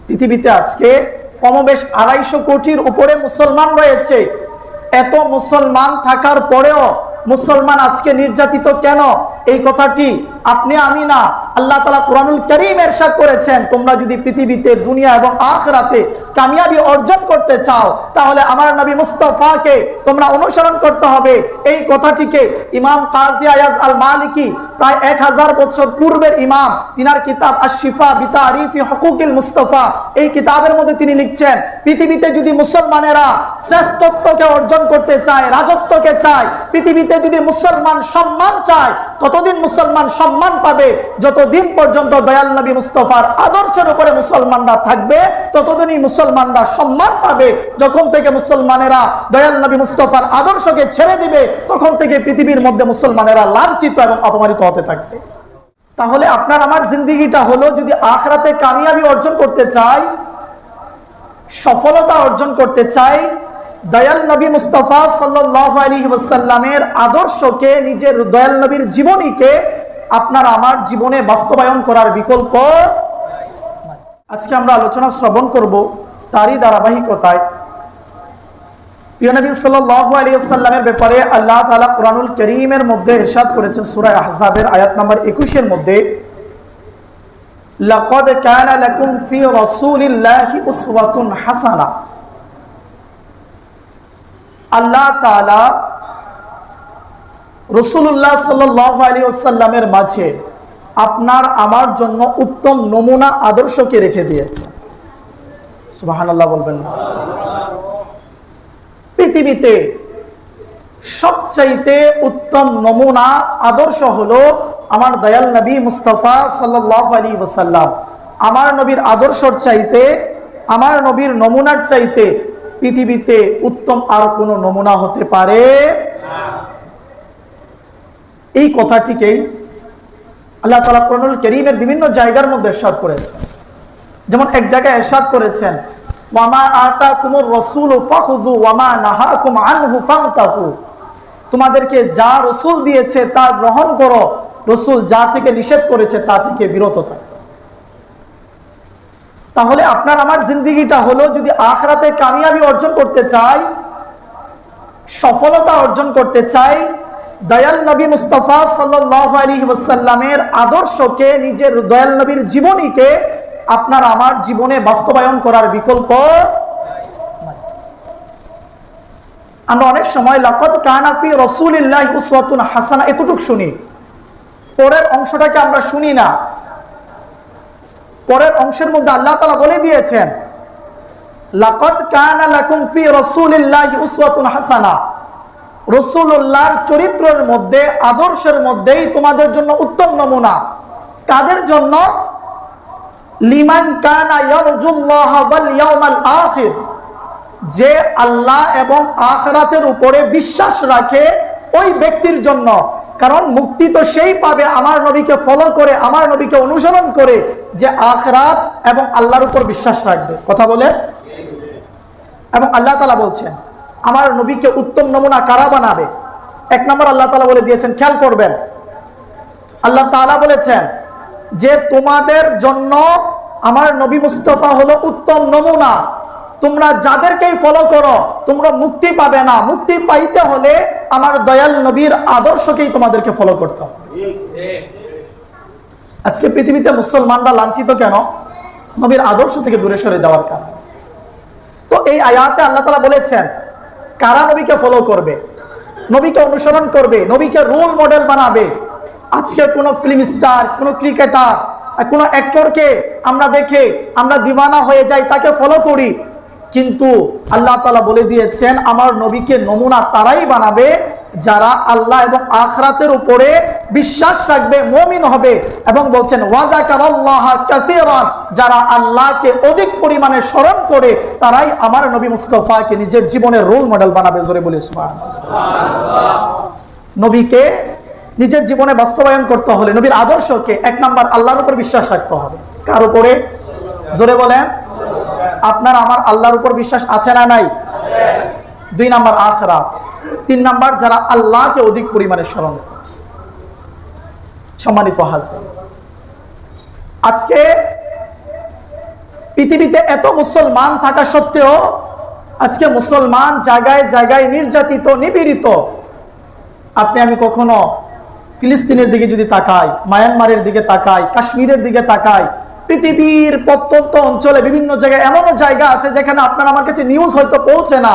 পৃথিবীতে আজকে কমবেশ 250 কোটির উপরে মুসলমান রয়েছে। এত মুসলমান থাকার পরেও মুসলমান আজকে নির্যাতিত কেন? এই কথাটি আপনি আমি না, আল্লাহ তাআলা কুরআনুল কারীম ইরশাদ করেছেন, তোমরা যদি পৃথিবীতে দুনিয়া এবং আখিরাতে কামিয়াবি অর্জন করতে চাও তাহলে আমার নবী মুস্তাফাকে তোমরা অনুসরণ করতে হবে। এই কথাটিকে ইমাম কাজী আয়াজ আল মালিকি প্রায় 1000 বছর পূর্বের ইমাম, তিনার কিতাব আশ-শিফা বিতারিফি হুকুকিল মুস্তাফা, এই কিতাবের মধ্যে তিনি লিখছেন, পৃথিবীতে যদি মুসলমানেরা শ্রেষ্ঠত্বকে অর্জন করতে চায়, রাজত্বকে চায়, পৃথিবীতে যদি মুসলমান সম্মান চায়, ততদিন মুসলমান সম্মান পাবে যতদিন পর্যন্ত দয়াল নবী মুস্তাফার আদর্শের উপরে মুসলমানরা থাকবে, ততদিনই মুসলমানরা সম্মান পাবে। যখন থেকে মুসলমানেরা দয়াল নবী মুস্তাফার আদর্শকে ছেড়ে দিবে, তখন থেকে পৃথিবীর মধ্যে মুসলমানেরা লাঞ্ছিত এবং অপমানিত হতে থাকবে। তাহলে আপনার আমার জিন্দেগিটা হলো, যদি আখিরাতে কামিয়াবি অর্জন করতে চাই, সফলতা অর্জন করতে চাই, দয়াল নবী মুস্তাফা সাল্লাল্লাহু আলাইহি ওয়াসাল্লামের আদর্শকে, নিজের দয়াল নবীর জীবনীকে আপনার আমার জীবনে বাস্তবায়ন করার বিকল্প নাই। আজকে আমরা আলোচনা শ্রবণ করব তারই ধারাবাহিকতায় প্রিয় নবী সাল্লাল্লাহু আলাইহি ওয়াসাল্লামের ব্যাপারে আল্লাহ তাআলা কুরআনুল কারীমের মধ্যে ইরশাদ করেছেন সূরা আহজাবের আয়াত নাম্বার 21 এর মধ্যে, লাকাদ কানা লাকুম ফি রাসূলিল্লাহি উসওয়াতুন হাসানাহ। আল্লাহ তাআলা রাসূলুল্লাহ সাল্লাল্লাহু আলাইহি ওয়াসাল্লামের মাঝে আপনার আমার জন্য উত্তম নমুনা আদর্শকে রেখে দিয়েছেন। সুবহানাল্লাহ বলবেন না? পৃথিবীতে সবচাইতে উত্তম নমুনা আদর্শ হলো আমার দয়াল নবী মুস্তাফা সাল্লাল্লাহু আলাইহি ওয়াসাল্লাম। আমার নবীর আদর্শর চাইতে, আমার নবীর নমুনার চাইতে পৃথিবীতে উত্তম আর কোনো নমুনা হতে পারে না। এই কথাটিকেই আল্লাহ তাআলা কুরআনুল কারীমের বিভিন্ন জায়গার মধ্যে ইরশাদ করেছেন। যেমন এক জায়গায় ইরশাদ করেছেন, ওয়ামা আতাকুমুর রাসূলু ফাখুযু ওয়ামা নাহাকুম আনহু ফান্তাহু। তোমাদেরকে যা রাসূল দিয়েছে তা গ্রহণ করো, রাসূল যা থেকে নিষেধ করেছে তা থেকে বিরত থাকো। তাহলে আপনার আমার জিন্দেগিটা হলো, যদি আখিরাতে কামিয়াবি অর্জন করতে চাই, সফলতা অর্জন করতে চাই, দয়াল নবী মুস্তাফা সাল্লাল্লাহু আলাইহি ওয়াসাল্লামের আদর্শকে, নিজের দয়াল নবীর জীবনীকে আপনার আমার জীবনে বাস্তবায়ন করার বিকল্প নাই। আমরা অনেক সময় লাকাদ কানা ফি রাসূলিল্লাহি উসওয়াতুন হাসানাহ এতটুকু শুনি, পরের অংশটাকে আমরা শুনি না। পরের অংশের মধ্যে আল্লাহ তাআলা বলে দিয়েছেন, লাকাদ কানা লাকুম ফি রাসূলিল্লাহি উসওয়াতুন হাসানাহ। রাসূলুল্লাহর চরিত্রের মধ্যে, আদর্শের মধ্যেই তোমাদের জন্য উত্তম নমুনা। কাদের জন্য? লিমান কানা ইয়ারজুল্লাহ ওয়াল ইয়াউমাল আখির। যে আল্লাহ এবং আখিরাতের উপরে বিশ্বাস রাখে ওই ব্যক্তির জন্য। কারণ মুক্তি তো সেই পাবে আমার নবীকে ফলো করে, আমার নবীকে অনুসরণ করে, যে আখিরাত এবং আল্লাহর উপর বিশ্বাস রাখবে। কথা বলে? এবং আল্লাহ তাআলা বলছেন, আমার নবীকে উত্তম নমুনা কারা বানাবে? এক নম্বর আল্লাহ তাআলা বলে দিয়েছেন, খেয়াল করবেন, আল্লাহ তাআলা বলেছেন যে তোমাদের জন্য আমার নবী মুস্তাফা হলো উত্তম নমুনা। তোমরা যাদেরকেই ফলো করো তোমরা মুক্তি পাবে না। মুক্তি পাইতে হলে আমার দয়াল নবীর আদর্শকেই তোমাদেরকে ফলো করতে হবে। আজকে পৃথিবীতে মুসলমানরা লাঞ্ছিত কেন? নবীর আদর্শ থেকে দূরে সরে যাওয়ার কারণে। তো এই আয়াতে আল্লাহ তাআলা বলেছেন, কারা নবীকে ফলো করবে, নবীকে অনুসরণ করবে, নবীকে রোল মডেল বানাবে। আজকে কোনো ফিল্ম স্টার, কোনো ক্রিকেটার, কোনো অ্যাক্টরকে আমরা দেখে আমরা দিওয়ানা হয়ে যাই, তাকে ফলো করি। কিন্তু আল্লাহ তাআলা বলে দিয়েছেন, আমার নবীকে নমুনা তারাই বানাবে যারা আল্লাহ এবং আখিরাতের উপরে বিশ্বাস রাখবে, মুমিন হবে। এবং বলছেন ওয়াযাকারাল্লাহা কাসীরান, যারা আল্লাহকে অধিক পরিমাণে স্মরণ করে তারাই আমার নবী মুস্তাফাকে নিজের জীবনের রোল মডেল বানাবে। জোরে বলি সুবহানাল্লাহ। নবীকে নিজের জীবনে বাস্তবায়ন করতে হলে নবীর আদর্শকে এক নাম্বার আল্লাহর উপর বিশ্বাস রাখতে হবে। কার উপরে? জোরে বলেন। আপনার আমার আল্লাহর উপর বিশ্বাস আছে না নাই? দুই নাম্বার আখিরাত। তিন নাম্বার যারা আল্লাহকে অধিক পরিমাণে স্মরণ করে। সম্মানিত হাজির, আজকে পৃথিবীতে এত মুসলমান থাকা সত্ত্বেও আজকে মুসলমান জায়গায় জায়গায় নির্যাতিত, নিপীড়িত। আপনি আমি কখনো ফিলিস্তিনের দিকে যদি তাকাই, মায়ানমারের দিকে তাকাই, কাশ্মীরের দিকে তাকাই, পৃথিবীর প্রত্যন্ত অঞ্চলে বিভিন্ন জায়গায় এমনও জায়গা আছে যেখানে আপনার আমার কাছে নিউজ হয়তো পৌঁছে না,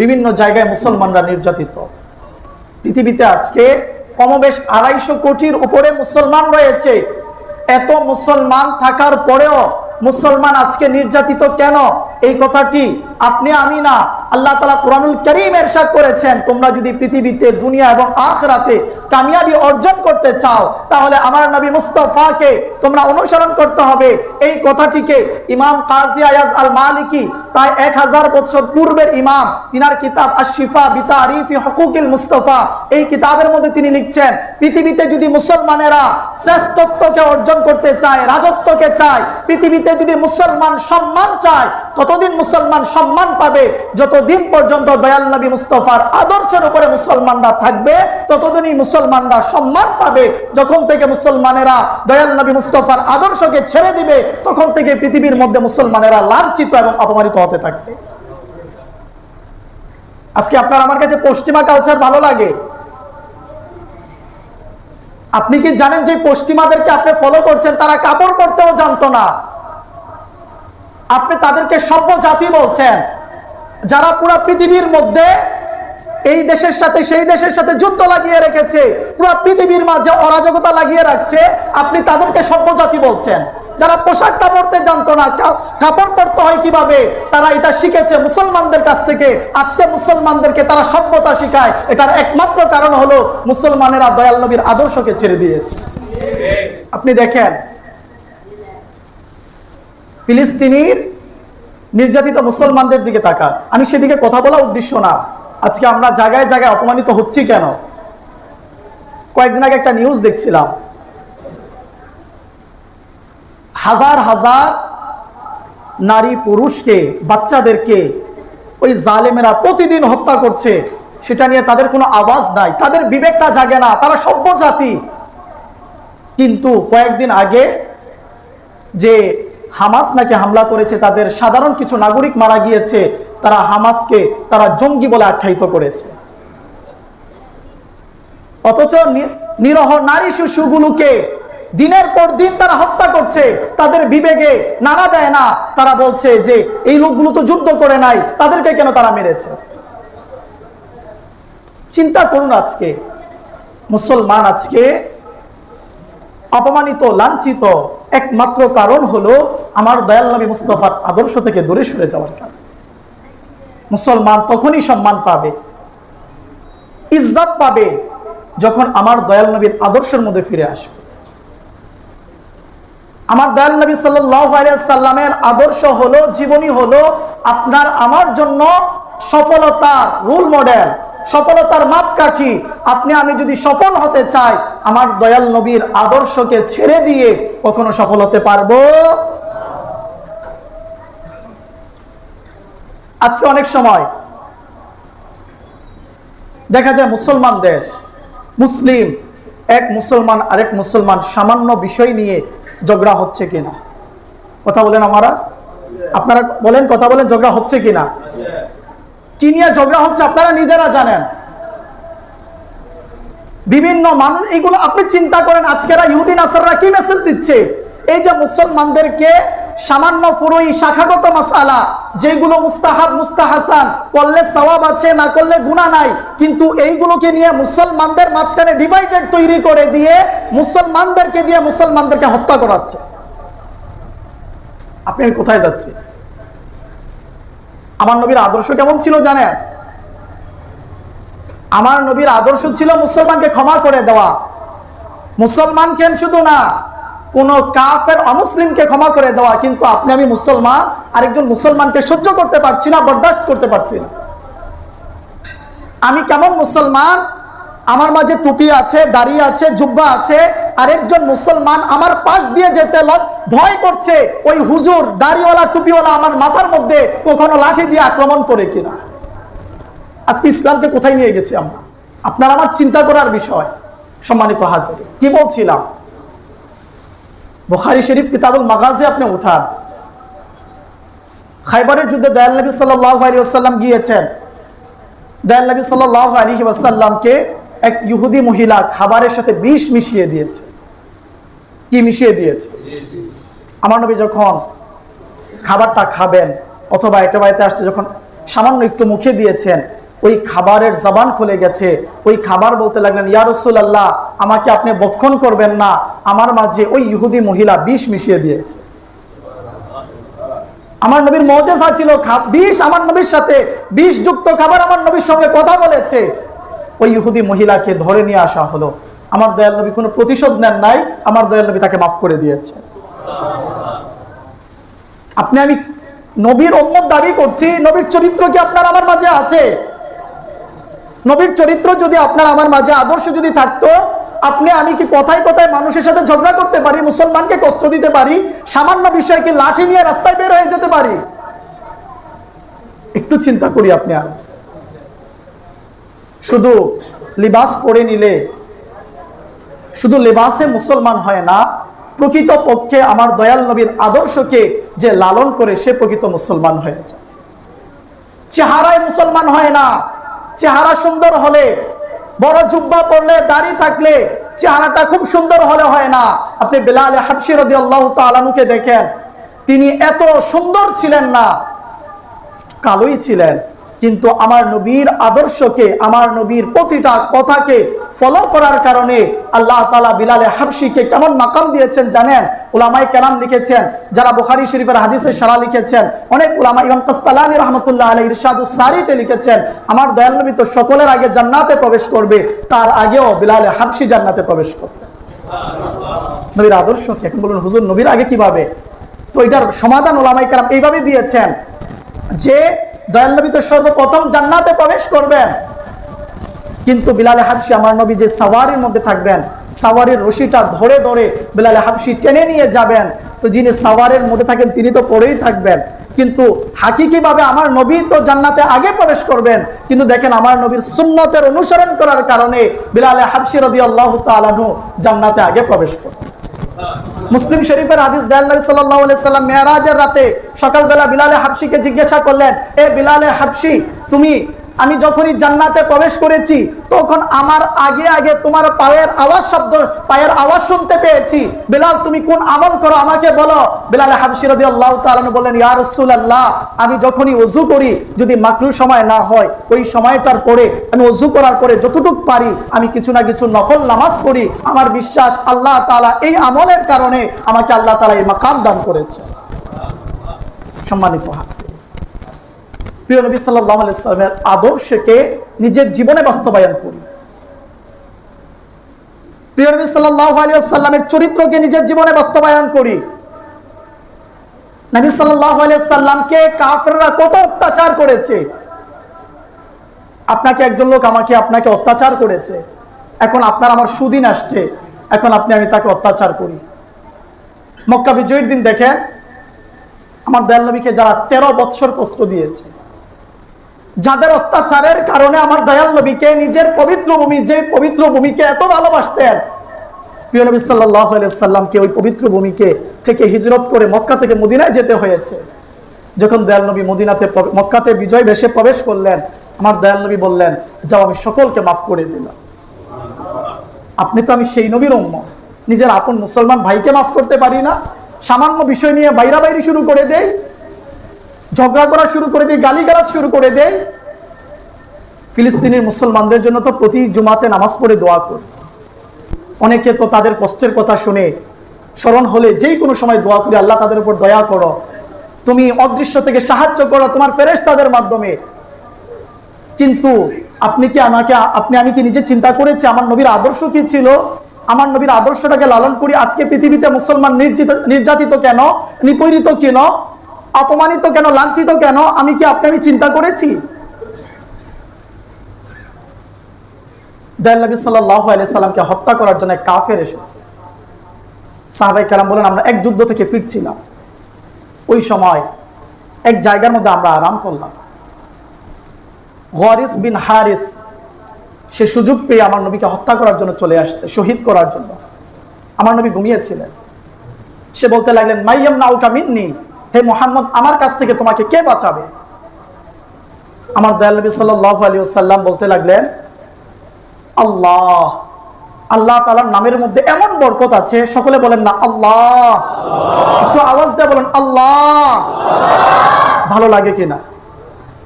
বিভিন্ন জায়গায় মুসলমানরা নির্যাতিত। পৃথিবীতে আজকে কমবেশ 250 কোটির উপরে মুসলমান রয়েছে। এত মুসলমান থাকার পরেও মুসলমান আজকে নির্যাতিত কেন? এই কথাটি আপনি আমি না, আল্লাহ তাআলা কুরআনুল কারীম ইরশাদ করেছেন, তোমরা যদি পৃথিবীতে দুনিয়া এবং আখিরাতে কামিয়াবি অর্জন করতে চাও তাহলে আমার নবী মুস্তাফাকে তোমরা অনুসরণ করতে হবে। এই কথাটিকে ইমাম কাজী আয়াজ আল মালিকি প্রায় 1000 বছর পূর্বের ইমাম, তিনার কিতাব আশ-শিফা বিতারিফি হুকুকিল মুস্তাফা, এই কিতাবের মধ্যে তিনি লিখছেন, পৃথিবীতে যদি মুসলমানেরা শ্রেষ্ঠত্বকে অর্জন করতে চায়, রাজত্বকে চায়, পৃথিবীতে যদি মুসলমান সম্মান চায়, ততদিন মুসলমান সম্মান পাবে যতদিন পর্যন্ত দয়াল নবী মুস্তাফার আদর্শের উপরে মুসলমানরা থাকবে, ততদিনই মুসলমানরা সম্মান পাবে। যখন থেকে মুসলমানেরা দয়াল নবী মুস্তাফার আদর্শকে ছেড়ে দিবে, তখন থেকে পৃথিবীর মধ্যে মুসলমানেরা লাঞ্ছিত এবং অপমানিত হতে থাকবে। আজকে আপনার আমার কাছে পশ্চিমা কালচার ভালো লাগে। আপনি কি জানেন যে পশ্চিমাদেরকে আপনি ফলো করছেন, তারা কাপড় পরতেও জানতো না। আপনি তাদেরকে সভ্য জাতি বলছেন, যারা পুরো পৃথিবীর মধ্যে এই দেশের সাথে সেই দেশের সাথে যুদ্ধ লাগিয়ে রেখেছে, পুরো পৃথিবীর মাঝে অরাজকতা লাগিয়ে রাখছে, আপনি তাদেরকে সভ্য জাতি বলছেন। যারা পোশাকটা পরতে জানতো না, কাপড় পরতে হয় কিভাবে, তারা এটা শিখেছে মুসলমানদের কাছ থেকে। আজকে মুসলমানদেরকে তারা সভ্যতা শিখায়। এটার একমাত্র কারণ হলো মুসলমানেরা দয়াল নবীর আদর্শকে ছেড়ে দিয়েছে। আপনি দেখেন ফিলিস্তিনির নির্যাতিত মুসলমানদের দিকে তাকান। আমি সেদিকে কথা বলা উদ্দেশ্য না, আজকে আমরা জায়গায় জায়গায় অপমানিত হচ্ছি কেন? কয়েকদিন আগে একটা নিউজ দেখছিলাম, হাজার হাজার নারী পুরুষকে, বাচ্চাদেরকে ওই জালেমেরা প্রতিদিন হত্যা করছে। সেটা নিয়ে তাদের কোনো আওয়াজ নাই, তাদের বিবেকটা জাগে না, তারা সভ্য জাতি। কিন্তু কয়েকদিন আগে যে হামাস নাকি হামলা করেছে, তাদের সাধারণ কিছু নাগরিক মারা গিয়েছে, তারা হামাসকে তারা জঙ্গি বলে আখ্যায়িত করেছে। অথচ নিরহ নারী শিশুগুলোকে দিনের পর দিন তারা হত্যা করছে, তাদের বিবেকে নাড়া দেয় না। তারা বলছে যে এই লোকগুলো তো যুদ্ধ করে নাই, তাদেরকে কেন তারা মেরেছে? চিন্তা করুন, আজকে মুসলমান আজকে অপমানিত, লাঞ্ছিত, একমাত্র কারণ হলো আমার দয়াল নবী মুস্তাফার আদর্শ থেকে দূরে সরে যাওয়ার কারণে। মুসলমান তখনই সম্মান পাবে, ইজ্জত পাবে, যখন আমার দয়াল নবীর আদর্শের মধ্যে ফিরে আসবে। আমার দয়াল নবী সাল্লাল্লাহু আলাইহি সাল্লামের আদর্শ হলো, জীবনী হলো আপনার আমার জন্য সফলতার রোল মডেল, সফলতার মাপকাঠি। আপনি আমি যদি সফল হতে চাই, আমার দয়াল নবীর আদর্শকে ছেড়ে দিয়ে কখনো সফল হতে পারবো? আজকে অনেক সময় দেখা যায় মুসলমান দেশ, মুসলিম, এক মুসলমান আরেক মুসলমান সামান্য বিষয় নিয়ে ঝগড়া হচ্ছে কিনা? কথা বলেন, আপনারা বলেন, কথা বলেন, ঝগড়া হচ্ছে কিনা? কি নিয়ে ঝগড়া হচ্ছে আপনারা নিজেরা জানেন। বিভিন্ন মানুষ, এগুলো আপনি চিন্তা করেন, আজকেরা ইহুদি নাসাররা কি মেসেজ দিচ্ছে? এই যে মুসলমানদেরকে সামান্য ফুরুই শাখাগত মাসআলা, যেগুলো মুস্তাহাব মুস্তাহাসান, করলে সওয়াব আছে, না করলে গুনাহ নাই, কিন্তু এইগুলোকে নিয়ে মুসলমানদের মাঝখানে ডিভাইডেড তৈরি করে দিয়ে মুসলমানদেরকে হত্যা করাচ্ছে। আপনি কোথায় যাচ্ছেন? আমার নবীর আদর্শ কেমন ছিল জানেন? আমার নবীর আদর্শ ছিল মুসলমানকে ক্ষমা করে দেওয়া। মুসলমান কেন শুধু না, কোন কাফের অমুসলিমকে ক্ষমা করে দেওয়া। কিন্তু আপনি আমি মুসলমান, আরেকজন মুসলমানকে সহ্য করতে পারছি না, বরদাস্ত করতে পারছি না। আমি কেমন মুসলমান? আমার মাঝে টুপি আছে, দাড়ি আছে, জুব্বা আছে, আরেকজন মুসলমান আমার পাশ দিয়ে যেতে ভয় করছে, ওই হুজুর দাড়িওয়ালা টুপিওয়ালা আমার মাথার মধ্যে কখনো লাঠি দিয়ে আক্রমণ করে কিনা। আজকে ইসলামকে কোথায় নিয়ে গেছি আমরা? আপনার আমার চিন্তা করার বিষয়। সম্মানিত হাজির, কি বলছিলাম? বুখারী শরীফ কিতাবুল মাগাজি আপনি উঠান, খাইবারের যুদ্ধে দয়াল নবী সাল্লাল্লাহু আলাইহি ওয়াসাল্লাম গিয়েছেন। দয়াল নবী সাল্লাল্লাহু আলাইহি ওয়াসাল্লামকে এক ইহুদি মহিলা খাবারের সাথে বিষ মিশিয়ে দিয়েছে। কি মিশিয়ে দিয়েছে? আমার নবী যখন খাবারটা খাবেন অথবা এটা বাড়িতে আসছে, যখন সামান্য একটু মুখে দিয়েছেন, ওই খাবারের জবান খুলে গেছে। ওই খাবার বলতে লাগলেন, ইয়া রাসূলুল্লাহ, আমাকে আপনি বক্ষণ করবেন না, আমার মাঝে ওই ইহুদি মহিলা বিষ মিশিয়ে দিয়েছে। আমার নবীর মুজিজা ছিল বিষ, আমার নবীর সাথে বিষযুক্ত খাবার আমার নবীর সঙ্গে কথা বলেছে। ওই ইহুদি মহিলাকে ধরে নিয়ে আসা হলো। আমার দয়াল নবী কোনো প্রতিশোধ নেন নাই, আমার দয়াল নবী তাকে মাফ করে দিয়েছে। আপনি আমি নবীর উম্মত দাবি করছি, নবীর চরিত্র কি আপনার আমার মাঝে আছে? নবীর চরিত্র যদি আপনার আমার মাঝে, আদর্শ যদি থাকতো, আপনি আমি কি কথায় কথায় মানুষের সাথে ঝগড়া করতে পারি, মুসলমানকে কষ্ট দিতে পারি, সামান্য বিষয়ে কি লাঠি নিয়ে রাস্তায় বের হয়ে যেতে পারি? একটু চিন্তা করি আপনি আমি। শুধু লিবাস পরে নিলে, শুধু লেবাসে মুসলমান হয় না, প্রকৃত পক্ষে আমার দয়াল নবীর আদর্শকে যে লালন করে সে প্রকৃত মুসলমান হয়ে যায়। চেহারায় মুসলমান হয় না। চেহারা সুন্দর হলে, বড় জুব্বা পরলে, দাড়ি থাকলে, চেহারাটা খুব সুন্দর হলে হয় না। আপনি বেলাল হাবশী রাদিয়াল্লাহু তাআলা আনহুকে দেখেন, তিনি এত সুন্দর ছিলেন না, কালোই ছিলেন, কিন্তু আমার নবীর আদর্শকে, আমার নবীর প্রতিটা কথাকে ফলো করার কারণে আল্লাহ তাআলা বিলাল হাবশীকে কেমন মাকাম দিয়েছেন জানেন? উলামায়ে কেরাম লিখেছেন, যারা বুখারী শরীফের হাদিসের শারা লিখেছেন, অনেক উলামা, ইমাম কাসতালানী রাহমাতুল্লাহ আলাইহি ইরশাদুস সারিতে লিখেছেন, আমার দয়াল নবী তো সকলের আগে জান্নাতে প্রবেশ করবে, তার আগেও বিলাল হাবশী জান্নাতে প্রবেশ করবে। নবীর আদর্শ কি? এখন বলুন হুজুর নবীর আগে কিভাবে? তো এটার সমাধান উলামায়ে কেরাম এইভাবে দিয়েছেন যে দয়াল নবী তো সর্বপ্রথম জান্নাতে প্রবেশ করবেন, কিন্তু বিলাল হাবশী, আমার নবী যে সাওয়ারির মধ্যে থাকবেন, সাওয়ারির রশিটা ধরে ধরে বিলাল হাবশী টেনে নিয়ে যাবেন। তো যিনি সাওয়ারের মধ্যে থাকেন তিনি তো পড়েই থাকবেন, কিন্তু হাকিকিভাবে আমার নবী তো জান্নাতে আগে প্রবেশ করবেন। কিন্তু দেখেন, আমার নবীর সুন্নতের অনুসরণ করার কারণে বিলাল হাবশী রাদিয়াল্লাহু তাআলা আনহু জান্নাতে আগে প্রবেশ করবেন। মুসলিম শরীফের হাদিস, দয়াল নবী সাল্লাল্লাহু আলাইহি সাল্লাম মেরাজের রাতে সকালবেলা বিলাল হাবশীকে জিজ্ঞাসা করলেন, এ বিলাল হাবশী, আমি যখনই জান্নাতে প্রবেশ করেছি তখন আমার আগে আগে তোমার পায়ের আওয়াজ শুনতে পেয়েছি। বিলাল, তুমি কোন আমল করো আমাকে বলো। বিলাল হাবশী রাদিয়াল্লাহু তাআলা আনহু বললেন, ইয়া রাসূলুল্লাহ, আমি যখনই ওযু করি, যদি মাকরুহ সময় না হয়, ওই সময়টার পরে আমি ওযু করার পরে যতটুকু পারি আমি কিছু না কিছু নফল নামাজ পড়ি। আমার বিশ্বাস আল্লাহ তাআলা এই আমলের কারণে আমাকে আল্লাহ তাআলা এই মাকাম দান করেছে। সম্মানিত হাজির, প্রিয় নবী সাল্লাল্লাহু আলাইহি ওয়াসাল্লামের আদর্শকে নিজের জীবনে বাস্তবায়ন করি। প্রিয় নবী সাল্লাল্লাহু আলাইহি ওয়াসাল্লামের চরিত্রকে নিজের জীবনে বাস্তবায়ন করি। নবী সাল্লাল্লাহু আলাইহি ওয়াসাল্লামকে কাফেররা কত অত্যাচার করেছে। আপনাকে একজন লোক আপনাকে অত্যাচার করেছে, এখন আপনার আমার সুদিন আসছে, এখন আমি তাকে অত্যাচার করি। মক্কা বিজয়ের দিন দেখেন, আমার দয়াল নবীকে যারা 13 বৎসর কষ্ট দিয়েছে, যাদের অত্যাচারের কারণে আমার দয়াল নবীকে নিজের পবিত্র ভূমি, যে পবিত্র ভূমিকে এত ভালোবাসতেন, প্রিয় নবী সাল্লাল্লাহু আলাইহি ওয়াসাল্লামকে ওই পবিত্র ভূমিকে থেকে হিজরত করে মক্কা থেকে মদিনায় যেতে হয়েছে। যখন দয়াল নবী মক্কাতে বিজয় বেশে প্রবেশ করলেন, আমার দয়াল নবী বললেন, যাও, আমি সকলকে মাফ করে দিলাম। আপনি তো আমি সেই নবীর উম্মত, নিজের আপন মুসলমান ভাইকে মাফ করতে পারি না? সামান্য বিষয় নিয়ে বাইরাবাইরি শুরু করে দেই, ঝগড়া করা শুরু করে দেই, গালিগালাজ শুরু করে দেই। ফিলিস্তিনের মুসলমানদের জন্য তো প্রতি জুমাতে নামাজ পড়ে দোয়া করি। অনেকে তো তাদের কষ্টের কথা শুনে স্মরণ হলে যেই কোনো সময় দোয়া করি, আল্লাহ তাদের উপর দয়া করো, তুমি অদৃশ্য থেকে সাহায্য করো তোমার ফেরেশতাদের মাধ্যমে। কিন্তু আমি কি নিজে চিন্তা করেছি আমার নবীর আদর্শ কি ছিল? আমার নবীর আদর্শটাকে লালন করি। আজকে পৃথিবীতে মুসলমান নির্যাতিত কেন, নিপীড়িত কেন, অপমানিত কেন, লাঞ্ছিত কেন? আমি চিন্তা করেছি? দয়াল নবী সাল্লাল্লাহু আলাইহি সাল্লামকে হত্যা করার জন্য কাফের এসেছে। সাহাবায়ে কেরাম বলেন, আমরা এক যুদ্ধ থেকে ফিরছিলাম, ওই সময় এক জায়গার মধ্যে আমরা আরাম করলাম। গারিস বিন হারিস সে সুযোগ পেয়ে আমার নবীকে হত্যা করার জন্য চলে আসছে, শহীদ করার জন্য। আমার নবী ঘুমিয়েছিলেন। সে বলতে লাগলেন, মাইয়াম নাউকা মিন্নি, হে মুহাম্মদ, আমার কাছ থেকে তোমাকে কে বাঁচাবে? আমার দয়াল নবী সাল্লাল্লাহু আলাইহি ওয়াসাল্লাম বলতে লাগলেন, আল্লাহ। আল্লাহ তাআলার নামের মধ্যে এমন বরকত আছে, সকলে বলেন না আল্লাহ। একটু আওয়াজ দিয়ে বলেন আল্লাহ। ভালো লাগে কিনা?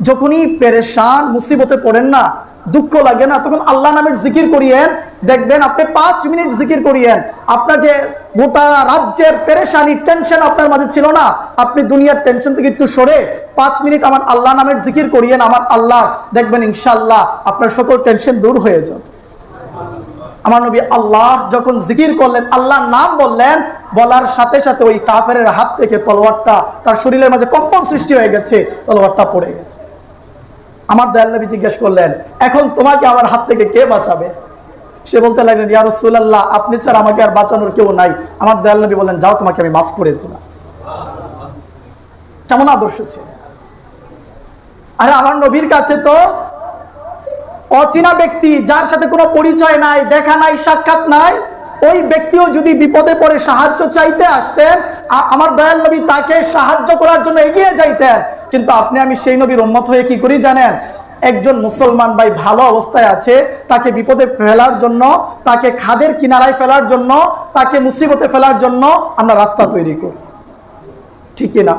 যখনই পেরেশান মুসিবতে পড়েন না, দুঃখ লাগে না, তখন আল্লাহ নামের জিকির করিয়েন। দেখবেন আপনি 5 মিনিট জিকির করিয়েন, আপনার যে গোটা রাজ্যের পেরেশানি টেনশন আপনার মাঝে ছিল না, আপনি দুনিয়ার টেনশন থেকে একটু সরে 5 মিনিট আমার আল্লাহ নামের জিকির করিয়েন আমার আল্লাহ, দেখবেন ইনশাআল্লাহ আপনার সকল টেনশন দূর হয়ে যাবে। আমার নবী আল্লাহ যখন জিকির করলেন, আল্লাহর নাম বললেন, বলার সাথে সাথে ওই কাফেরের হাত থেকে তলোয়ারটা তার শরীরের মাঝে কম্পন সৃষ্টি হয়ে গেছে, তলোয়ারটা পড়ে গেছে। আমার দয়াল নবী জিজ্ঞেস করলেন, এখন তোমাকে আমার হাত থেকে কে বাঁচাবে? সে বলতে লাগলেন, ইয়া রাসূলুল্লাহ, আপনি ছাড়া আমাকে আর বাঁচানোর কেউ নাই। আমার দয়াল নবী বললেন, যাও, তোমাকে আমি মাফ করে দিলাম। কেমন আদর্শ ছিল! আরে আমার নবীর কাছে তো অচেনা ব্যক্তি, যার সাথে কোনো পরিচয় নাই, দেখা নাই, সাক্ষাৎ নাই, ওই ব্যক্তিও যদি বিপদে পড়ে সাহায্য চাইতে আসতেন, আমার দয়াল নবী তাকে সাহায্য করার জন্য এগিয়ে যাইতেন। কিন্তু আপনি আমি সেই নবীর উম্মত হয়ে কি করি জানেন? একজন মুসলমান ভাই ভালো অবস্থায় আছে, তাকে বিপদে ফেলার জন্য, তাকে খাদের কিনারায় ফেলার জন্য, তাকে মুসিবতে ফেলার জন্য আমরা রাস্তা তৈরি করি, ঠিক কিনা?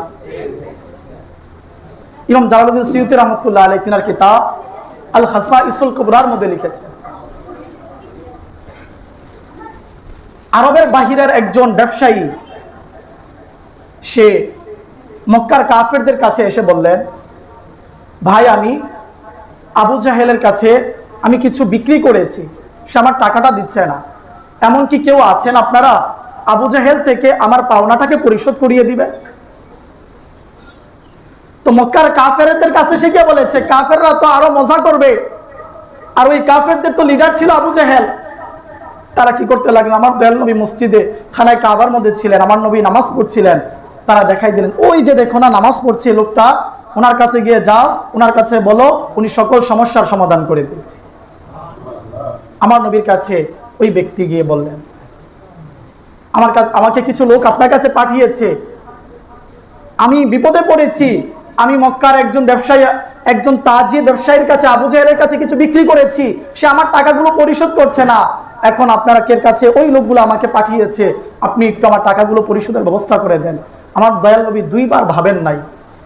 ইমাম জালালউদ্দিন সুয়ুতী রাহমাতুল্লাহ আলাইহি তিনার কিতাব আল খাসাইসুল কুবরার মধ্যে লিখেছেন, আরবের বাহিরের একজন ব্যবসায়ী সে মক্কার কাফেরদের কাছে এসে বললেন, ভাই, আমি আবু জাহেলের কাছে আমি কিছু বিক্রি করেছি, সে আমার টাকাটা দিচ্ছে না, এমন কি কেউ আছেন আপনারা আবু জাহেল থেকে আমার পাওনাটাকে পরিশোধ করিয়ে দিবেন? তো মক্কার কাফেরদের কাছে সে গিয়ে বলেছে, কাফেররা তো আরো মজা করবে, আর ওই কাফেরদের তো লিডার ছিল আবু জাহেল। তারা কি করতে লাগলেন, আমার দয়াল নবী মসজিদে খানায় কাবার মধ্যে ছিলেন, আমার নবী নামাজ পড়ছিলেন, তারা দেখাই দিলেন, ওই যে দেখো না নামাজ পড়ছে লোকটা, ওনার কাছে গিয়ে যাও, ওনার কাছে বলো, উনি সকল সমস্যার সমাধান করে দেবে। আমার নবীর কাছে ওই ব্যক্তি গিয়ে বললেন, আমাকে কিছু লোক আপনার কাছে পাঠিয়েছে, আমি বিপদে পড়েছি, আমি মক্কার একজন ব্যবসায়ী, একজন তাজির ব্যবসায়ীর কাছে, আবু জাহেলের কাছে কিছু বিক্রি করেছি, সে আমার টাকাগুলো পরিশোধ করছে না, এখন আপনারা কে কাছে ওই লোকগুলো আমাকে পাঠিয়েছে, আপনি একটু আমার টাকাগুলো পরিশোধের ব্যবস্থা করে দেন। আমার দয়াল নবী দুইবার ভাবেন নাই,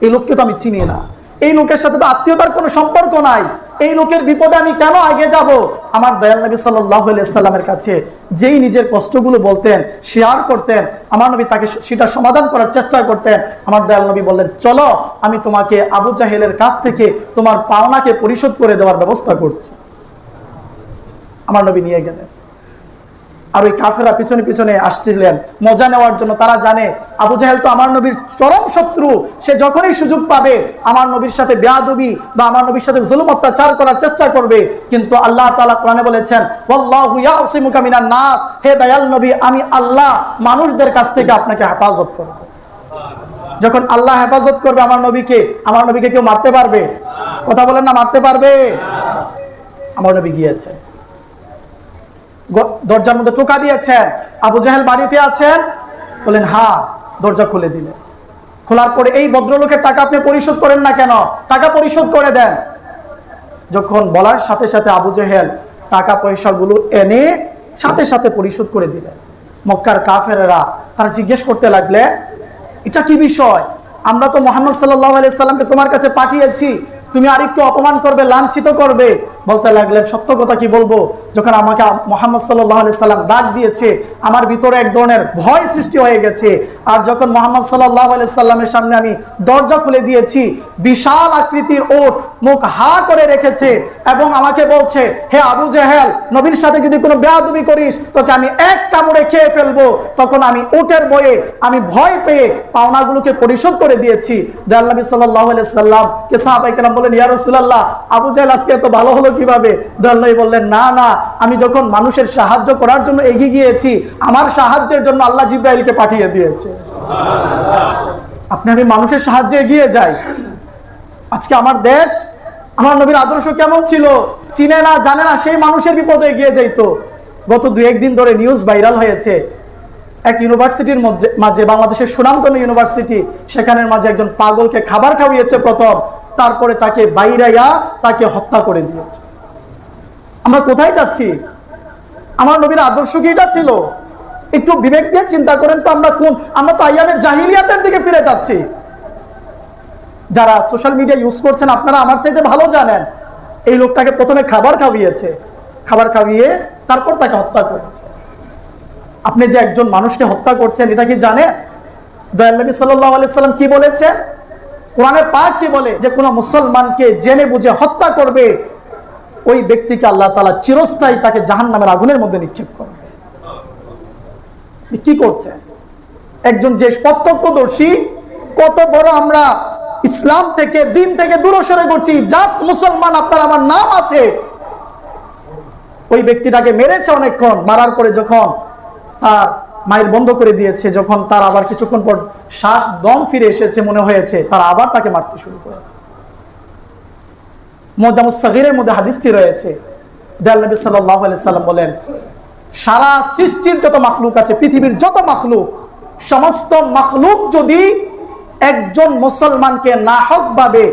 এই লোককে তো আমি চিনি না, এই লোকের সাথে তো আত্মীয়তার কোনো সম্পর্ক নাই, এই লোকের বিপদে আমি কেন আগে যাব? আমার দয়াল নবী সাল্লাল্লাহু আলাইহি সাল্লামের কাছে যেই নিজের কষ্টগুলো বলতেন, শেয়ার করতেন, আমার নবী তাকে সেটা সমাধান করার চেষ্টা করতেন। আমার দয়াল নবী বললেন, চলো, আমি তোমাকে আবু জাহেলের কাছ থেকে তোমার পাওনাকে পরিশোধ করে দেওয়ার ব্যবস্থা করছি। আমার নবী নিয়ে গেলেন, আর ওই কাফেররা পিছনে পিছনে আসছিলেন মজা নেওয়ার জন্য। তারা জানে আবু জাহেল তো আমার নবীর চরম শত্রু, সে যখনই সুযোগ পাবে আমার নবীর সাথে বেয়াদবি বা আমার নবীর সাথে জুলুম অত্যাচার করার চেষ্টা করবে। কিন্তু আল্লাহ তাআলা কোরআনে বলেছেন, ওয়াল্লাহু ইয়াসিমুকা মিনান নাস, হে দয়াল নবী, আমি আল্লাহ মানুষদের কাছ থেকে আপনাকে হেফাজত করব। যখন আল্লাহ হেফাজত করবে আমার নবীকে কেউ মারতে পারবে? কথা বলেন না, মারতে পারবে? আমার নবী গিয়েছে, দরজার মধ্যে টোকা দিয়েছেন, আবু জাহেল বাড়িতে আছেন? বলেন হ্যাঁ। দরজা খুলে দিলেন, খোলার পরে, এই ভদ্রলোকের টাকা আপনি পরিশোধ করেন না কেন? টাকা পরিশোধ করে দেন। যখন বলার সাথে সাথে আবু জাহেল টাকা পয়সাগুলো এনে সাথে সাথে পরিশোধ করে দিলেন। মক্কার কাফেরেরা তারা জিজ্ঞেস করতে লাগলে, এটা কি বিষয়? আমরা তো মুহাম্মদ সাল্লাল্লাহু আলাইহি সাল্লামকে তোমার কাছে পাঠিয়েছি, তুমি আরেকটু অপমান করবে, লাঞ্ছিত করবে। বলতে লাগলেন, সত্য কথা কি বলবো, যখন আমাকে মুহাম্মদ সাল্লাল্লাহু আলাইহি সাল্লাম ডাক দিয়েছে, আমার ভিতরে এক ধরনের ভয় সৃষ্টি হয়ে গেছে। আর যখন মুহাম্মদ সাল্লাল্লাহু আলাইহি সাল্লামের সামনে আমি দরজা খুলে দিয়েছি, বিশাল আকৃতির উট মুখ হা করে রেখেছে এবং আমাকে বলছে, হে আবু জাহেল, নবীর সাথে যদি কোনো বেয়াদবি করিস তোকে আমি এক কামড়ে খেয়ে ফেলবো। তখন আমি উটের বয়ে আমি ভয় পেয়ে পাওনাগুলোকে পরিশোধ করে দিয়েছি। দয়াল নবী সাল্লাল্লাহু আলাইহি সাল্লাম কে সাহাবায়ে কেরাম বলেন, ইয়া রাসূলুল্লাহ, আবু জাহেল আজকে এত ভালো হলো কিভাবে? দয়াল নবী বললেন, না না, আমি যখন মানুষের সাহায্য করার জন্য এগিয়ে গিয়েছি, আমার সাহায্যের জন্য আল্লাহ জিবরাইলকে পাঠিয়ে দিয়েছে। আপনি আমি মানুষের সাহায্যে এগিয়ে যাই। আজকে আমার দেশ, আমার নবীর আদর্শ কেমন ছিল, চিনে না, জানে না, সেই মানুষের বিপদে এগিয়ে যাইতো। গত 2-1 দিন ধরে নিউজ ভাইরাল হয়েছে, এক ইউনিভার্সিটির মাঝে, বাংলাদেশের সুনামধন্য ইউনিভার্সিটি, সেখানের মাঝে একজন পাগলকে খাবার খাওয়িয়েছে প্রথম, তারপরে তাকে বাইরাইয়া তাকে হত্যা করে দিয়েছে। আমরা কোথায় যাচ্ছি? আমার নবীর আদর্শ কি এটা ছিল? একটু বিবেক দিয়ে চিন্তা করেন তো, আমরা তো আইয়ামে জাহিলিয়াতের দিকে ফিরে যাচ্ছি। যারা সোশ্যাল মিডিয়া ইউজ করছেন আপনারা আমার চাইতে ভালো জানেন, এই লোকটাকে প্রথমে খাবার খাওয়িয়েছে, খাবার খাওয়িয়ে তারপর তাকে হত্যা করেছে। আপনি যে একজন মানুষকে হত্যা করছেন এটা কি জানেন? দয়াল নবী সাল্লাল্লাহু আলাইহি সাল্লাম কি বলেছেন? কোরআনে পাক কি বলে? যে কোনো মুসলমানকে জেনে বুঝে হত্যা করবে ওই ব্যক্তিকে আল্লাহ তাআলা চিরস্থায়ী তাকে জাহান্নামের আগুনের মধ্যে নিক্ষেপ করবে। কি করছেন? একজন যে প্রত্যক্ষদর্শী, কত বড় আমরা ইসলাম থেকে, দিন থেকে দূরে সরে করছি, জাস্ট মুসলমান আপনার আমার নাম আছে, ওই ব্যক্তিটাকে মেরেছে অনেকক্ষণ, মারার পরে যখন তার মায়ের বন্ধ করে দিয়েছে, যখন তার আবার কিছুক্ষণ পর শ্বাস দম ফিরে এসেছে মনে হয়েছে, তারা আবার তাকে মারতে শুরু করেছে। মুজামুস সাগীরের মধ্যে হাদিসটি রয়েছে, দয়াল নবী সাল্লাল্লাহু আলাইহি সাল্লাম বলেন, সারা সৃষ্টির যত মাখলুক আছে, পৃথিবীর যত মাখলুক, সমস্ত মাখলুক যদি একজন মুসলমানকে নাহকভাবে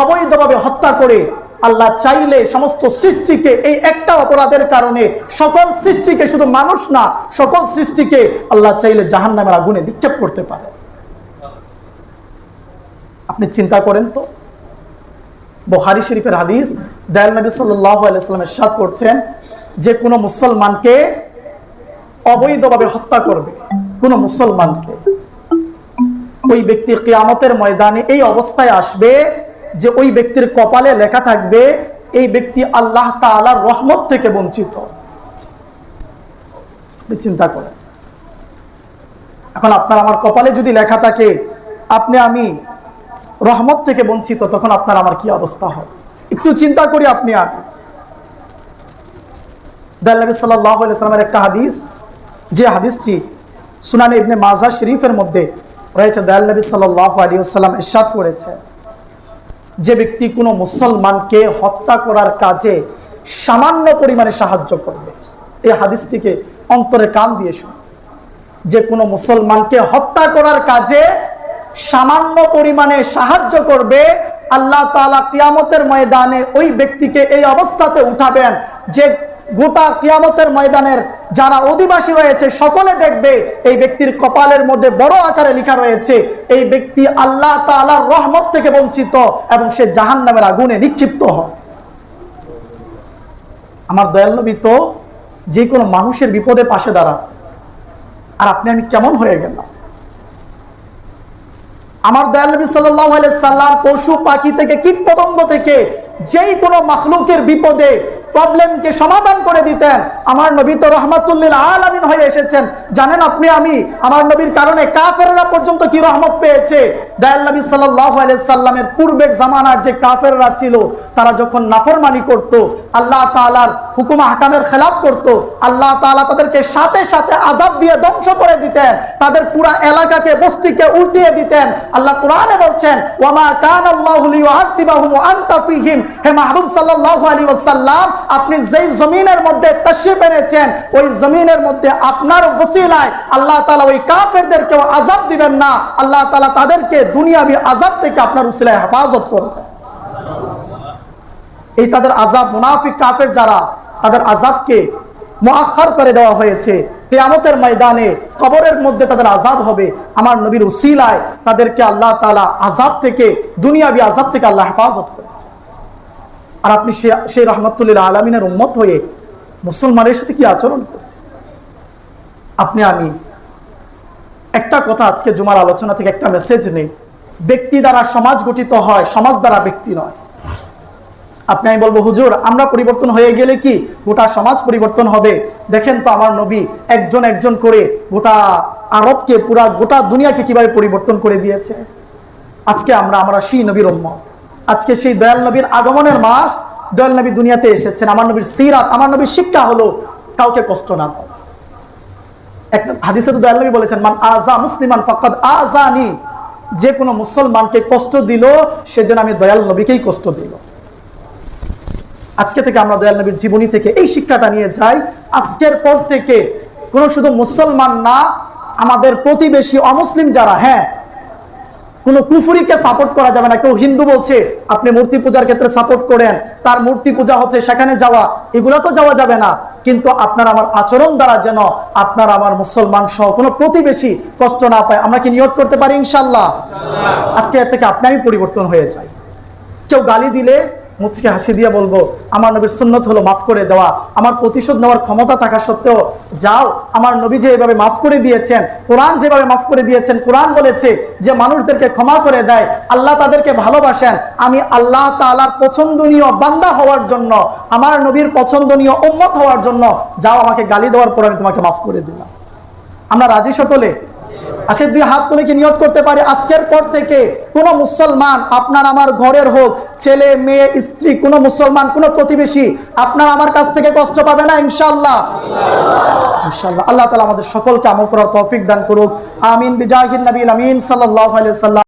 অবৈধভাবে হত্যা করে, আল্লাহ চাইলে সমস্ত সৃষ্টিকে এই একটা অপরাধের কারণে, সকল সৃষ্টিকে, শুধু মানুষ না সকল সৃষ্টিকে আল্লাহ চাইলে জাহান্নামের আগুনে নিক্ষেপ করতে পারে। আপনি চিন্তা করেন তো, বুখারী শরীফের হাদিস, দয়াল নবী সাল্লাল্লাহু আলাইহি ওয়াসাল্লাম ইরশাদ করছেন, যে কোনো মুসলমানকে অবৈধভাবে হত্যা করবে, কোনো মুসলমানকে, ওই ব্যক্তি কিয়ামতের ময়দানে এই অবস্থায় আসবে যে ওই ব্যক্তির কপালে লেখা থাকবে এই ব্যক্তি আল্লাহ তাআলার রহমত থেকে বঞ্চিত। চিন্তা করেন, এখন আপনার আমার কপালে যদি লেখা থাকে আপনি আমি রহমত থেকে বঞ্চিত, তখন আপনার আমার কি অবস্থা হবে? একটু চিন্তা করি আপনি আমি। দয়াল নবী সাল্লাল্লাহু আলাইহি ওয়াসাল্লামের একটা হাদিস, যে হাদিসটি সুনানে ইবনে মাজাহ শরীফের মধ্যে রয়েছে, দয়াল নবী সাল্লাল্লাহু আলাইহি ওয়াসাল্লাম ইরশাদ করেছেন, যে ব্যক্তি কোনো মুসলমানকে হত্যা করার কাজে সামান্য পরিমাণে সাহায্য করবে, এই হাদিসটিকে অন্তরে কান দিয়ে শুনুন, যে কোনো মুসলমানকে হত্যা করার কাজে সামান্য পরিমাণে সাহায্য করবে, আল্লাহ তাআলা কিয়ামতের ময়দানে ওই ব্যক্তিকে এই অবস্থাতে উঠাবেন যে গোটা কিয়ামতের ময়দানের যারা অধিবাসী রয়েছে সকলে দেখবে এই ব্যক্তির কপালের মধ্যে বড় আকারে লেখা রয়েছে এই ব্যক্তি আল্লাহ তাআলার রহমত থেকে বঞ্চিত এবং সে জাহান্নামের আগুনে নিক্ষিপ্ত হবে। আমার দয়াল নবী তো যে কোনো মানুষের বিপদে পাশে দাঁড়াতে, আর আপনি আমি কেমন হয়ে গেলাম? আমার দয়াল নবী সাল্লাল্লাহু আলাইহি সাল্লাম পশু পাখি থেকে, কীট পতঙ্গ থেকে যেই কোনো মাখলুকের বিপদে প্রবলেমকে সমাধান করে দিতেন। আমার নবী তো রহমাতুল লিল আলামিন হয়ে এসেছেন। জানেন আপনি আমি, আমার নবীর কারণে কাফেররা পর্যন্ত কি রহমত পেয়েছে। দয়াল নবী সাল্লাল্লাহু আলাইহি সাল্লামের পূর্বের জামানার যে কাফেররা ছিল, তারা যখন নাফরমানি করত, আল্লাহ তাআলার হুকুম আহকামের খেলাফ করত, আল্লাহ তাআলা তাদেরকে সাথে সাথে আযাব দিয়ে ধ্বংস করে দিতেন, তাদের পুরা এলাকাকে, বস্তিকে উল্টিয়ে দিতেন। আল্লাহ কোরআনে বলছেন, ওয়ামা কানাল্লাহু লিয়ুআযিবাহুম ওয়া আনতা ফীহিম। হে মাহবুব সাল্লাল্লাহু আলাইহি ওয়াসাল্লাম, আপনি যেই জমিনের মধ্যে তাশরীফ এনেছেন, ওই জমিনের মধ্যে আপনার ওসিলায় আল্লাহ তাআলা ওই কাফেরদেরকেও আযাব দিবেন না, আল্লাহ তাআলা তাদেরকে দুনিয়াবি আযাব থেকে আপনার ওসিলায় হেফাজত করবেন। এই তাদের আযাব, মুনাফিক কাফের যারা, তাদের আযাবকে মুআখার করে দেওয়া হয়েছে। কিয়ামতের ময়দানে কবরের মধ্যে তাদের আযাব হবে, আমার নবীর ওসিলায় তাদেরকে আল্লাহ তাআলা আযাব থেকে, দুনিয়াবি আযাব থেকে আল্লাহ হেফাজত করেছে। আর আপনি সেই রহমাতুল লিল আলামিনের উম্মত হয়ে মুসলমানের সাথে কি আচরণ করছে? আপনি আমি একটা কথা আজকে জুমার আলোচনা থেকে একটা মেসেজ নেই, ব্যক্তি দ্বারা সমাজ গঠিত হয়, সমাজ দ্বারা ব্যক্তি নয়। আপনি আমি বলবো, হুজুর আমরা পরিবর্তন হয়ে গেলে কি গোটা সমাজ পরিবর্তন হবে? দেখেন তো আমার নবী একজন একজন করে গোটা আরবকে, পুরা গোটা দুনিয়াকে কিভাবে পরিবর্তন করে দিয়েছে। আজকে আমরা সেই নবীর উম্মত। আজকে সেই দয়াল নবীর আগমনের মাস, দয়াল নবী দুনিয়াতে এসেছেন। আমার নবীর সিরাত, আমার নবীর শিক্ষা হলো কাউকে কষ্ট না দেওয়া। এক হাদিসে তো দয়াল নবী বলেছেন, মান আযা মুসলিমান ফাকাদ আযানি। যে কোনো মুসলমানকে কষ্ট দিল সেজন্য আমি দয়াল নবীকেই কষ্ট দিল। আজকে থেকে আমরা দয়াল নবীর জীবনী থেকে এই শিক্ষাটা নিয়ে যাই। আজকের পর থেকে কোনো শুধু মুসলমান না, আমাদের প্রতিবেশী অমুসলিম যারা, হ্যাঁ, কোনো কুফুরিকে সাপোর্ট করা যাবে না। কেউ হিন্দু বলছে আপনি মূর্তি পূজার ক্ষেত্রে সাপোর্ট করেন, তার মূর্তি পূজা হচ্ছে সেখানে যাওয়া, এগুলো তো যাওয়া যাবে না। কিন্তু আপনার আমার আচরণ দ্বারা যেন আপনার আমার মুসলমান সহ কোনো প্রতিবেশী কষ্ট না পায়, আমরা কি নিয়ত করতে পারি ইনশাল্লাহ? আজকে এর থেকে আপনি আমি পরিবর্তন হয়ে যাই। কেউ গালি দিলে মুচকে হাসি দিয়ে বলবো আমার নবীর সুন্নত হলো মাফ করে দেওয়া। আমার প্রতিশোধ নেওয়ার ক্ষমতা থাকা সত্ত্বেও যাও, আমার নবী যে এভাবে মাফ করে দিয়েছেন, কোরআন যেভাবে মাফ করে দিয়েছেন, কোরআন বলেছে যে মানুষদেরকে ক্ষমা করে দেয় আল্লাহ তাদেরকে ভালোবাসেন। আমি আল্লাহ তাআলার পছন্দনীয় বান্দা হওয়ার জন্য, আমার নবীর পছন্দনীয় উম্মত হওয়ার জন্য যাও, আমাকে গালি দেওয়ার পর আমি তোমাকে মাফ করে দিলাম। আমরা রাজি সকলে? আজকে দুই হাত তুলে কি নিয়ত করতে পারি আজকের পর থেকে কোনো মুসলমান, আপনার আমার ঘরের হোক, ছেলে মেয়ে স্ত্রী, কোনো মুসলমান কোনো প্রতিবেশী আপনার আমার কাছ থেকে কষ্ট পাবে না ইনশাআল্লাহ? ইনশাআল্লাহ। আল্লাহ তাআলা আমাদের সকলকে আমল করার তৌফিক দান করুক। আমিন বিজাহিন নবীল আমিন সাল্লাল্লাহু আলাইহি ওয়াসাল্লাম।